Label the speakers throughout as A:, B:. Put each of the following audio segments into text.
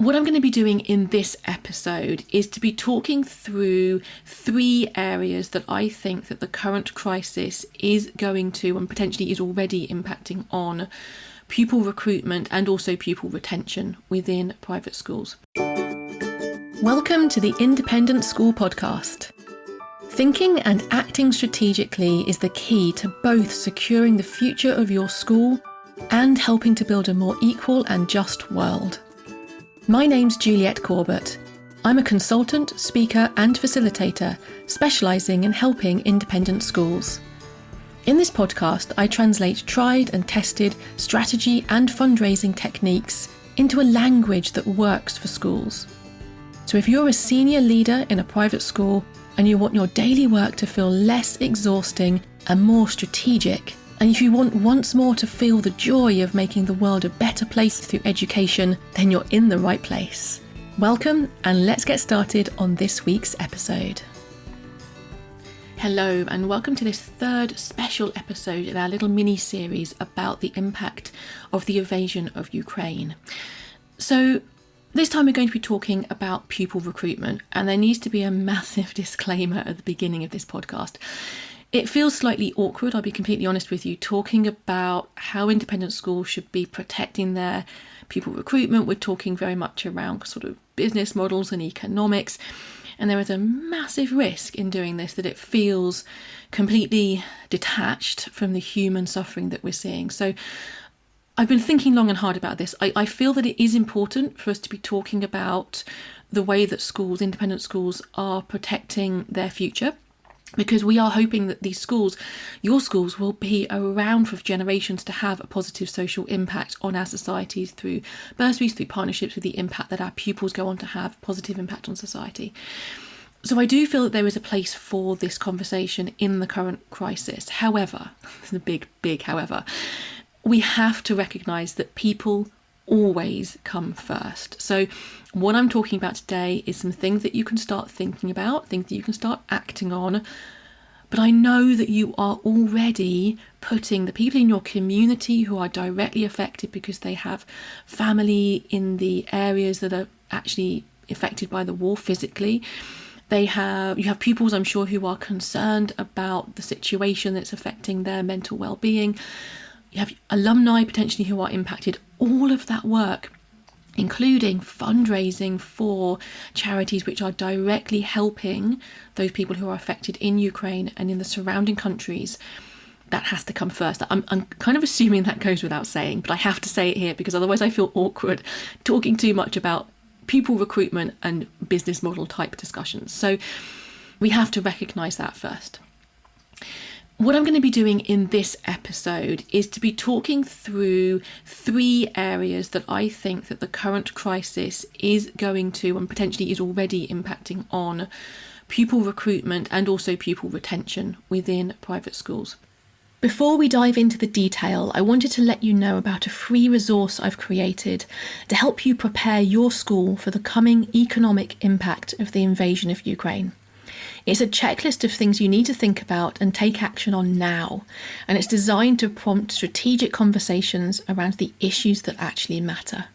A: What I'm going to be doing in this episode is to be talking through 3 areas that I think that the current crisis is going to and potentially is already impacting on pupil recruitment and also pupil retention within private schools. Welcome to the Independent School Podcast. Thinking and acting strategically is the key to both securing the future of your school and helping to build a more equal and just world. My name's Juliette Corbett. I'm a consultant, speaker and facilitator specialising in helping independent schools. In this podcast, I translate tried and tested strategy and fundraising techniques into a language that works for schools. So if you're a senior leader in a private school and you want your daily work to feel less exhausting and more strategic, and if you want once more to feel the joy of making the world a better place through education, then you're in the right place. Welcome, and let's get started on this week's episode. Hello, and welcome to this 3rd special episode in our little mini-series about the impact of the invasion of Ukraine. So, this time we're going to be talking about pupil recruitment, and there needs to be a massive disclaimer at the beginning of this podcast. It feels slightly awkward, I'll be completely honest with you, talking about how independent schools should be protecting their pupil recruitment. We're talking very much around sort of business models and economics, and there is a massive risk in doing this that it feels completely detached from the human suffering that we're seeing. So I've been thinking long and hard about this. I feel that it is important for us to be talking about the way that schools, independent schools, are protecting their future, because we are hoping that these schools, your schools, will be around for generations to have a positive social impact on our societies through bursaries, through partnerships, with the impact that our pupils go on to have positive impact on society. So I do feel that there is a place for this conversation in the current crisis. However, there's a big however, we have to recognise that people always come first. So what I'm talking about today is some things that you can start thinking about, things that you can start acting on. But I know that you are already putting the people in your community who are directly affected because they have family in the areas that are actually affected by the war physically. You have pupils, I'm sure, who are concerned about the situation that's affecting their mental well-being. You have alumni potentially who are impacted. All of that work, including fundraising for charities which are directly helping those people who are affected in Ukraine and in the surrounding countries, that has to come first. I'm kind of assuming that goes without saying, but I have to say it here because otherwise I feel awkward talking too much about pupil recruitment and business model type discussions. So we have to recognise that first. What I'm going to be doing in this episode is to be talking through 3 areas that I think that the current crisis is going to and potentially is already impacting on pupil recruitment and also pupil retention within private schools. Before we dive into the detail, I wanted to let you know about a free resource I've created to help you prepare your school for the coming economic impact of the invasion of Ukraine. It's a checklist of things you need to think about and take action on now, and it's designed to prompt strategic conversations around the issues that actually matter.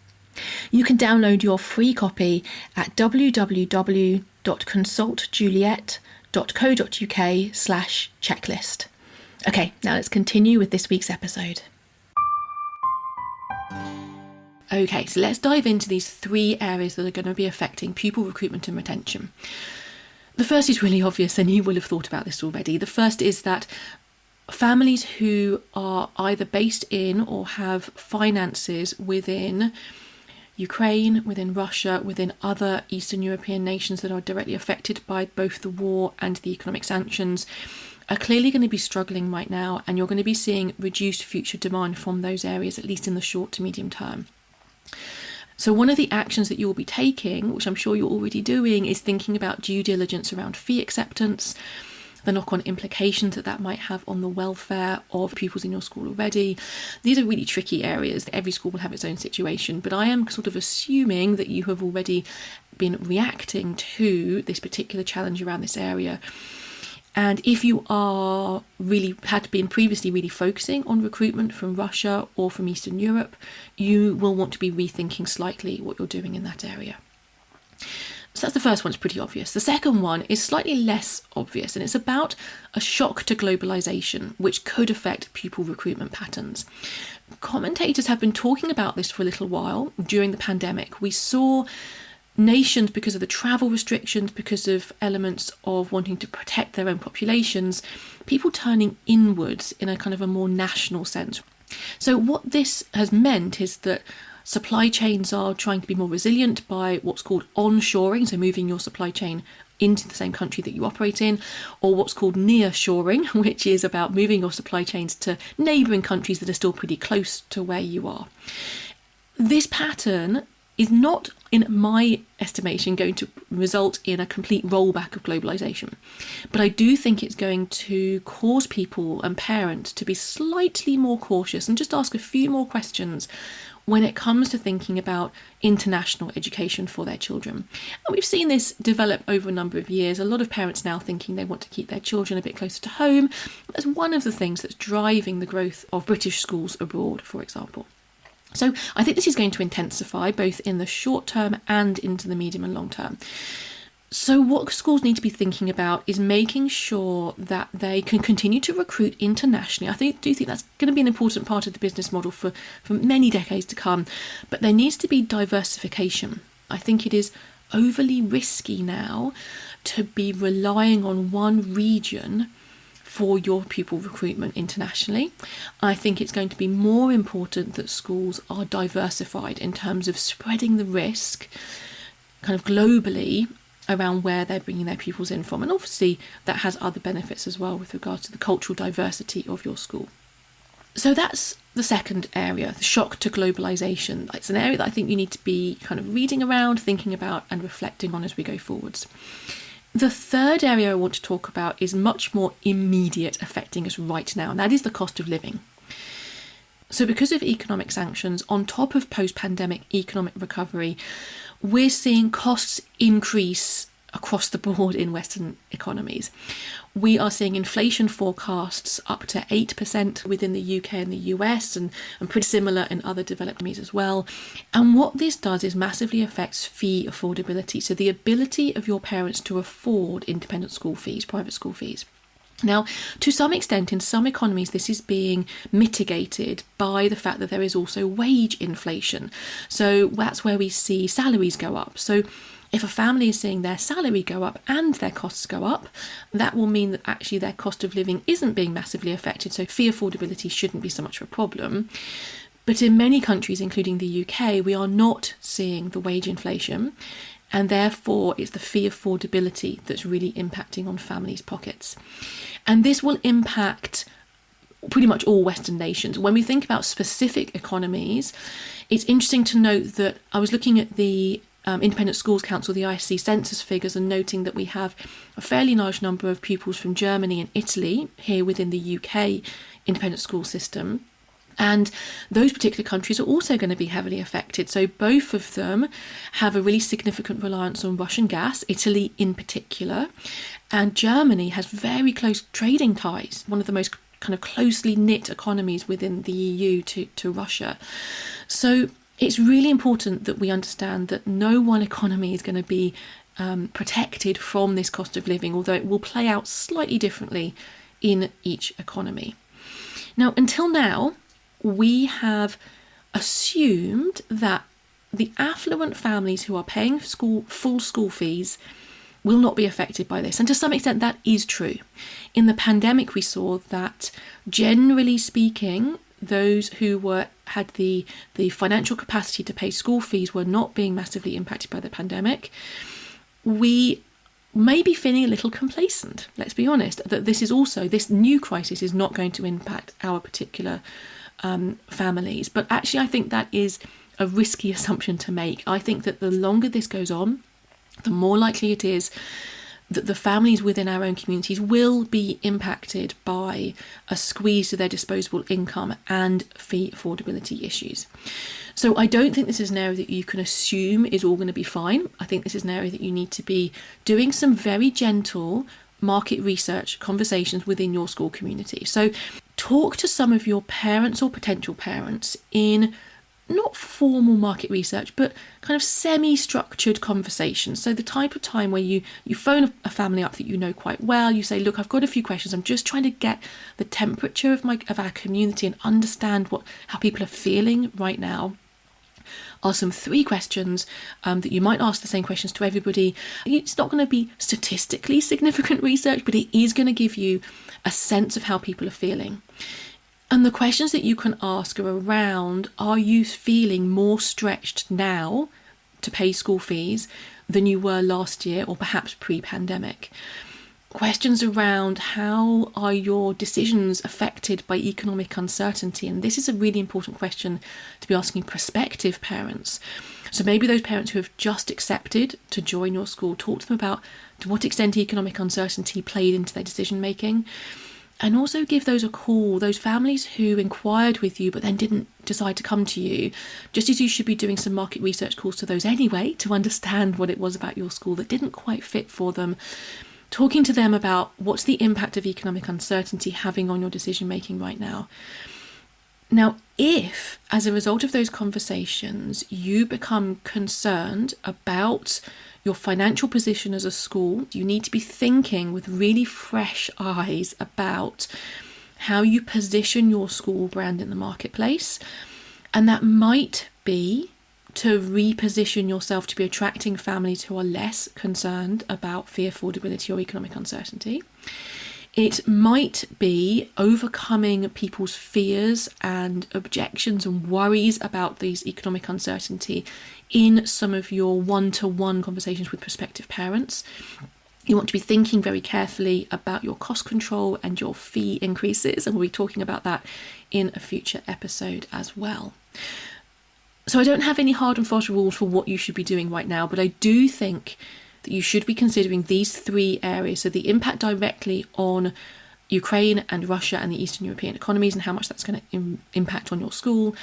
A: You can download your free copy at www.consultjuliette.co.uk/checklist. Okay, now let's continue with this week's episode. Okay, so let's dive into these 3 areas that are going to be affecting pupil recruitment and retention. The first is really obvious, and you will have thought about this already. The first is that families who are either based in or have finances within Ukraine, within Russia, within other Eastern European nations that are directly affected by both the war and the economic sanctions are clearly going to be struggling right now, and you're going to be seeing reduced future demand from those areas, at least in the short to medium term. So one of the actions that you'll be taking, which I'm sure you're already doing, is thinking about due diligence around fee acceptance, the knock-on implications that might have on the welfare of pupils in your school already. These are really tricky areas. Every school will have its own situation, but I am sort of assuming that you have already been reacting to this particular challenge around this area. And if you are had been previously really focusing on recruitment from Russia or from Eastern Europe, you will want to be rethinking slightly what you're doing in that area. So that's the first one, it's pretty obvious. The second one is slightly less obvious, and it's about a shock to globalisation, which could affect pupil recruitment patterns. Commentators have been talking about this for a little while during the pandemic. We saw nations, because of the travel restrictions, because of elements of wanting to protect their own populations, people turning inwards in a kind of a more national sense. So what this has meant is that supply chains are trying to be more resilient by what's called onshoring, so moving your supply chain into the same country that you operate in, or what's called nearshoring, which is about moving your supply chains to neighbouring countries that are still pretty close to where you are. This pattern is not, in my estimation, going to result in a complete rollback of globalisation. But I do think it's going to cause people and parents to be slightly more cautious and just ask a few more questions when it comes to thinking about international education for their children. And we've seen this develop over a number of years. A lot of parents now thinking they want to keep their children a bit closer to home. That's one of the things that's driving the growth of British schools abroad, for example. So I think this is going to intensify both in the short term and into the medium and long term. So what schools need to be thinking about is making sure that they can continue to recruit internationally. I do think that's going to be an important part of the business model for many decades to come. But there needs to be diversification. I think it is overly risky now to be relying on one region for your pupil recruitment internationally. I think it's going to be more important that schools are diversified in terms of spreading the risk kind of globally around where they're bringing their pupils in from. And obviously that has other benefits as well with regards to the cultural diversity of your school. So that's the second area, the shock to globalisation. It's an area that I think you need to be kind of reading around, thinking about and reflecting on as we go forwards. The third area I want to talk about is much more immediate, affecting us right now, and that is the cost of living. So because of economic sanctions, on top of post-pandemic economic recovery, we're seeing costs increase across the board in Western economies. We are seeing inflation forecasts up to 8% within the UK and the US, and pretty similar in other developed economies as well. And what this does is massively affects fee affordability, so the ability of your parents to afford independent school fees, private school fees. Now, to some extent, in some economies, this is being mitigated by the fact that there is also wage inflation. So that's where we see salaries go up. So if a family is seeing their salary go up and their costs go up, that will mean that actually their cost of living isn't being massively affected. So fee affordability shouldn't be so much of a problem. But in many countries, including the UK, we are not seeing the wage inflation. And therefore, it's the fee affordability that's really impacting on families' pockets. And this will impact pretty much all Western nations. When we think about specific economies, it's interesting to note that I was looking at the Independent Schools Council, the ISC census figures, and noting that we have a fairly large number of pupils from Germany and Italy here within the UK independent school system. And those particular countries are also going to be heavily affected. So both of them have a really significant reliance on Russian gas, Italy in particular. And Germany has very close trading ties, one of the most kind of closely knit economies within the EU to Russia. So it's really important that we understand that no one economy is going to be protected from this cost of living, although it will play out slightly differently in each economy. Now, until now, we have assumed that the affluent families who are paying full school fees will not be affected by this. And to some extent, that is true. In the pandemic, we saw that, generally speaking, those who had the financial capacity to pay school fees were not being massively impacted by the pandemic. We may be feeling a little complacent, let's be honest, that this new crisis is not going to impact our particular families. But actually, I think that is a risky assumption to make. I think that the longer this goes on, the more likely it is that the families within our own communities will be impacted by a squeeze to their disposable income and fee affordability issues. So I don't think this is an area that you can assume is all going to be fine. I think this is an area that you need to be doing some very gentle, market research conversations within your school community. So talk to some of your parents or potential parents in not formal market research, but kind of semi-structured conversations. So the type of time where you phone a family up that you know quite well, you say, look, I've got a few questions. I'm just trying to get the temperature of our community and understand how people are feeling right now. Ask them 3 questions that you might ask the same questions to everybody. It's not going to be statistically significant research, but it is going to give you a sense of how people are feeling. And the questions that you can ask are around, are you feeling more stretched now to pay school fees than you were last year or perhaps pre-pandemic? Questions around, how are your decisions affected by economic uncertainty? And this is a really important question to be asking prospective parents. So maybe those parents who have just accepted to join your school, talk to them about to what extent economic uncertainty played into their decision making. And also give those a call, those families who inquired with you but then didn't decide to come to you, just as you should be doing some market research calls to those anyway to understand what it was about your school that didn't quite fit for them. Talking to them about what's the impact of economic uncertainty having on your decision making right now. Now, if as a result of those conversations you become concerned about your financial position as a school, you need to be thinking with really fresh eyes about how you position your school brand in the marketplace. And that might be to reposition yourself to be attracting families who are less concerned about fee affordability or economic uncertainty. It might be overcoming people's fears and objections and worries about these economic uncertainty in some of your one-to-one conversations with prospective parents. You want to be thinking very carefully about your cost control and your fee increases, and we'll be talking about that in a future episode as well. So I don't have any hard and fast rules for what you should be doing right now, but I do think that you should be considering these 3 areas. So the impact directly on Ukraine and Russia and the Eastern European economies and how much that's going to impact on your school.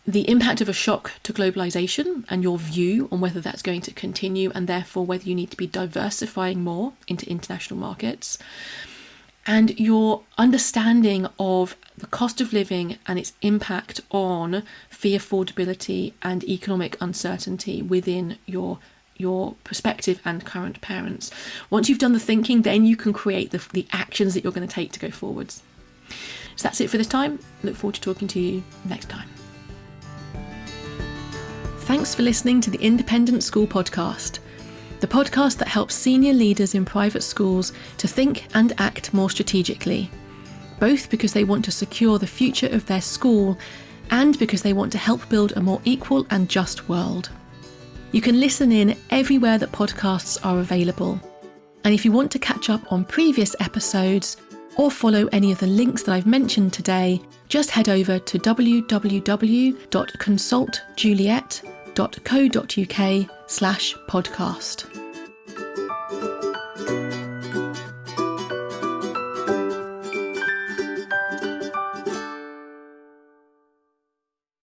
A: The impact of a shock to globalization and your view on whether that's going to continue and therefore whether you need to be diversifying more into international markets. And your understanding of the cost of living and its impact on fee affordability and economic uncertainty within your prospective and current parents. Once you've done the thinking, then you can create the actions that you're going to take to go forwards. So that's it for this time. Look forward to talking to you next time. Thanks for listening to the Independent School Podcast, the podcast that helps senior leaders in private schools to think and act more strategically, both because they want to secure the future of their school and because they want to help build a more equal and just world. You can listen in everywhere that podcasts are available. And if you want to catch up on previous episodes or follow any of the links that I've mentioned today, just head over to www.consultjuliet.co.uk/podcast.